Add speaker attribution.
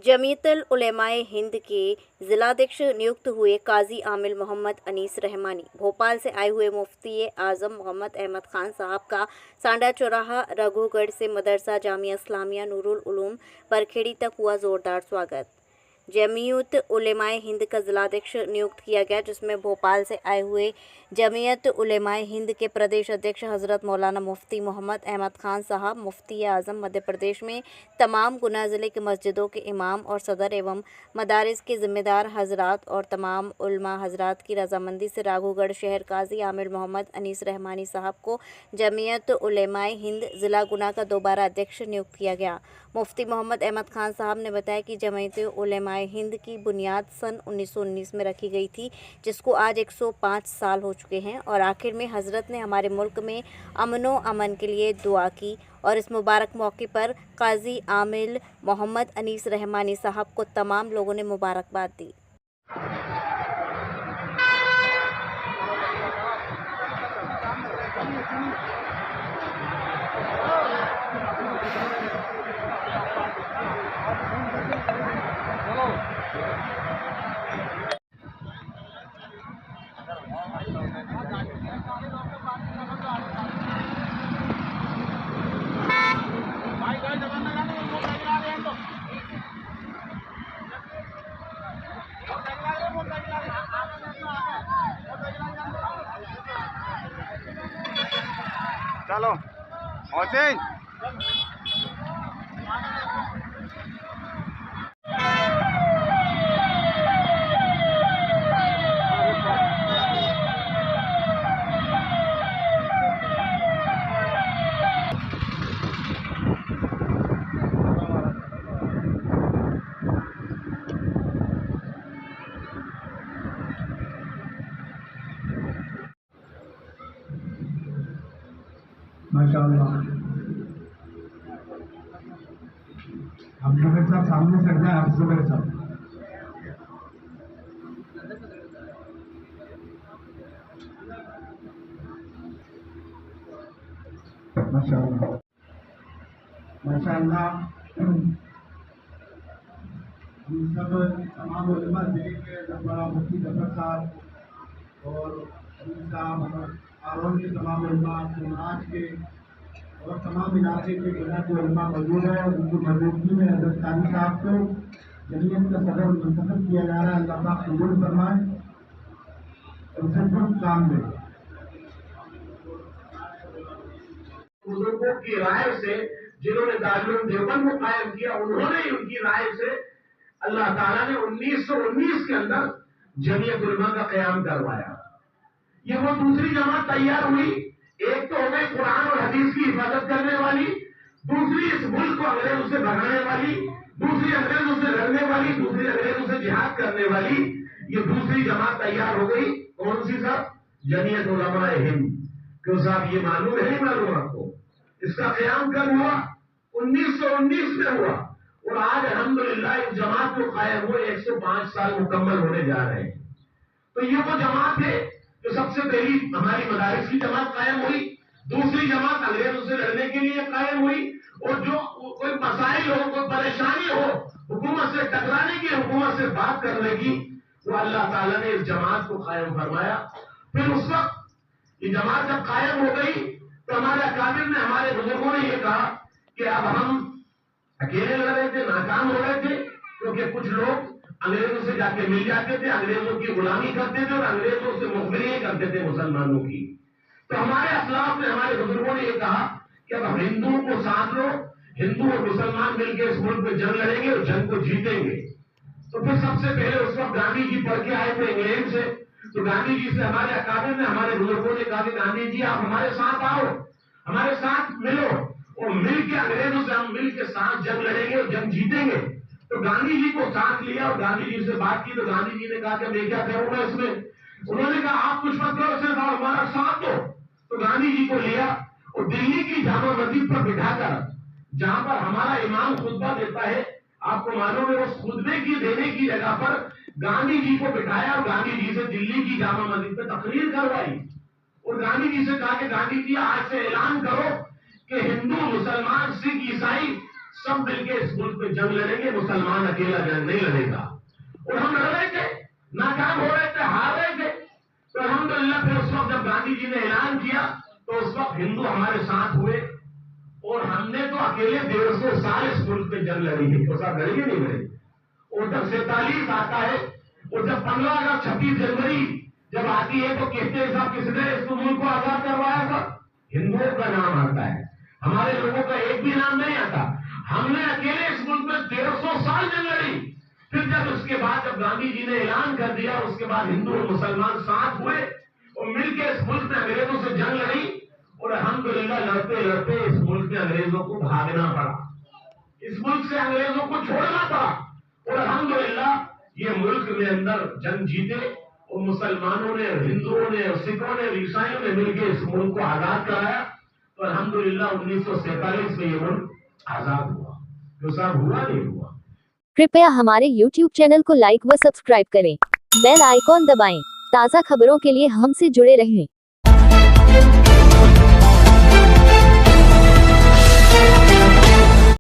Speaker 1: जमीयतुल उलेमाए हिंद के जिलाध्यक्ष नियुक्त हुए काजी आमिल मोहम्मद अनीस रहमानी। भोपाल से आए हुए मुफ्ती आजम मोहम्मद अहमद खान साहब का सांडा चौराहा रघुगढ़ से मदरसा जामिया इस्लामिया नूरुल उलूम परखेड़ी तक हुआ जोरदार स्वागत। जमीयत उलेमाए हिंद का जिलाध्यक्ष नियुक्त किया गया, जिसमें भोपाल से आए हुए जमीयत उलेमाए हिंद के प्रदेश अध्यक्ष हज़रत मौलाना मुफ्ती मोहम्मद अहमद खान साहब, मुफ्ती आज़म मध्य प्रदेश में तमाम गुना ज़िले के मस्जिदों के इमाम और सदर एवं मदारिस के ज़िम्मेदार हजरात और तमाम उलमा हजरात की रजामंदी से राघोगढ़ शहर काजी आमिर मोहम्मद अनीस रहमानी साहब को जमीयत उलेमाए हिंद ज़िला गुना का दोबारा अध्यक्ष नियुक्त किया गया। मुफ्ती मोहम्मद अहमद खान साहब ने बताया कि जमीयत उलेमाए हिंद की बुनियाद सन 1919 में रखी गई थी, जिसको आज 105 साल हो चुके हैं और आखिर में हज़रत ने हमारे मुल्क में अमन के लिए दुआ की और इस मुबारक मौके पर काजी आमिल मोहम्मद अनीस रहमानी साहब को तमाम लोगों ने मुबारकबाद दी।
Speaker 2: चलो मोहसिन
Speaker 3: माशाअल्लाह। हम लोग साहब सामने से जाए, आप सब साहब माशाअल्लाह माशाअल्लाह। हम सब तमाम उलमा जिले के जफरा मुफ्ती जफर साहब और साहब आरोन के तमाम उलमा समाज के और तमाम इलाके के जिला के उलमा मौजूद है। उनकी मौजूदगी में हज़रत काजी साहब को जमीयत का सदर मुंतखब किया जा रहा है। अल्लाह पाक कबूल फरमाए, उनसे खूब काम दे।
Speaker 4: बुजुर्गों की राय से जिन्होंने दारुल देवबंद को कायम किया, उन्होंने उनकी राय से अल्लाह ताला ने 1919 के अंदर जमीयत उलमा का क़याम करवाया। ये वो दूसरी जमात तैयार हुई। एक तो हो गई कुरान और हदीस की हिफाजत करने वाली, दूसरी इस मुल्क को अंग्रेजों से भगाने वाली, दूसरी अंग्रेजों से लड़ने वाली, दूसरी अंग्रेजों से जिहाद करने वाली। ये दूसरी जमात तैयार हो गई। कौन सी साहब? जमीयत उलमाए हिंद। क्यों साहब, ये मालूम है? नहीं मालूम आपको? इसका क़याम कब हुआ? 1919 में हुआ और आज अल्हम्दुलिल्लाह इस जमात को कायम हुए 105 साल मुकम्मल होने जा रहे हैं। तो ये वो जमात है जो सबसे पहली हमारी मदारिस की जमात कायम हुई, दूसरी जमात अंग्रेजों से लड़ने के लिए कायम हुई और जो कोई मसाइल हो, कोई परेशानी हो, हुकूमत से टकराने की, हुकूमत से बात करने की, वो अल्लाह ताला ने इस जमात को कायम फरमाया। फिर उस वक्त ये जमात जब कायम हो गई तो हमारे अकाबिर ने, हमारे बुजुर्गों ने ये कहा कि अब हम अकेले लड़ रहे थे, नाकाम हो रहे थे, क्योंकि कुछ लोग अंग्रेजों से जाके मिल जाते थे, अंग्रेजों की गुलामी करते थे और अंग्रेजों से मुखबिरी करते थे मुसलमानों की। तो हमारे असलाफ ने, हमारे बुजुर्गों ने ये कहा कि अब हिंदुओं को साथ लो, हिंदू और मुसलमान मिलकर इस मुल्क में जंग लड़ेंगे और जंग को जीतेंगे। तो फिर सबसे पहले उस वक्त गांधी जी पढ़ के आए थे इंग्लैंड से। तो गांधी जी से हमारे अकाबिर ने, हमारे बुजुर्गों ने कहा कि गांधी जी आप हमारे साथ आओ, हमारे साथ मिलो और मिल के अंग्रेजों से हम मिल के साथ जंग लड़ेंगे और जंग जीतेंगे। तो गांधी जी को साथ लिया और गांधी जी से बात की। तो गांधी जी ने कहा कि मैं क्या करूंगा इसमें? उन्होंने कहा आप कुछ मत करो, सिर्फ आप हमारा साथ दो, तो गांधी जी को लिया और दिल्ली की जामा मस्जिद पर बिठाकर, जहां पर हमारा इमाम खुतबा देता है, आपको मालूम है, उस खुतबे की देने की जगह पर गांधी जी को बिठाया और गांधी जी से दिल्ली की जामा मस्जिद पे तकरीर करवाई और गांधी जी से कहा कि गांधी जी आज से ऐलान करो कि हिंदू, मुसलमान, सिख, ईसाई सब मिलकर इस मुल्क पे जंग लड़ेंगे, मुसलमान अकेला जंग नहीं लड़ेगा। और हम लड़ रहे थे, नाकाम हो रहे थे, हार रहे थे। तो अल्हम्दुलिल्लाह फिर उस वक्त जब गांधी जी ने ऐलान किया तो उस वक्त हिंदू हमारे साथ हुए और हमने तो अकेले 150 साल इस मुल्क पे जंग लड़ी है, तो साथ लड़ी नहीं लड़ी। और जब 47 आता है और जब 15 अगस्त 26 जनवरी जब आती है तो कहते हैं साहब किसने इस मुल्क को आजाद करवाया था? हिंदुओं का नाम आता है, हमारे लोगों का एक भी नाम नहीं आता। हमने अकेले इस मुल्क में 150 साल जंग लड़ी। फिर जब उसके बाद जब गांधी जी ने ऐलान कर दिया, उसके बाद हिंदू और मुसलमान साथ हुए और मिलकर इस मुल्क में अंग्रेजों से जंग लड़ी और अल्हम्दुलिल्लाह लड़ते लड़ते इस मुल्क में अंग्रेजों को भागना पड़ा, इस मुल्क से अंग्रेजों को छोड़ना पड़ा और अल्हम्दुलिल्लाह ये मुल्क में अंदर जंग जीते और मुसलमानों ने, हिंदुओं ने, सिखों ने, ईसाइयों ने मिलकर इस मुल्क को आजाद कराया। तो अल्हम्दुलिल्लाह 1947 में ये मुल्क आजाद हुआ। तो साहब हुआ नहीं हुआ।
Speaker 5: कृपया हमारे YouTube चैनल को लाइक व सब्सक्राइब करें। बेल आइकॉन दबाएं। ताज़ा खबरों के लिए हमसे जुड़े रहें।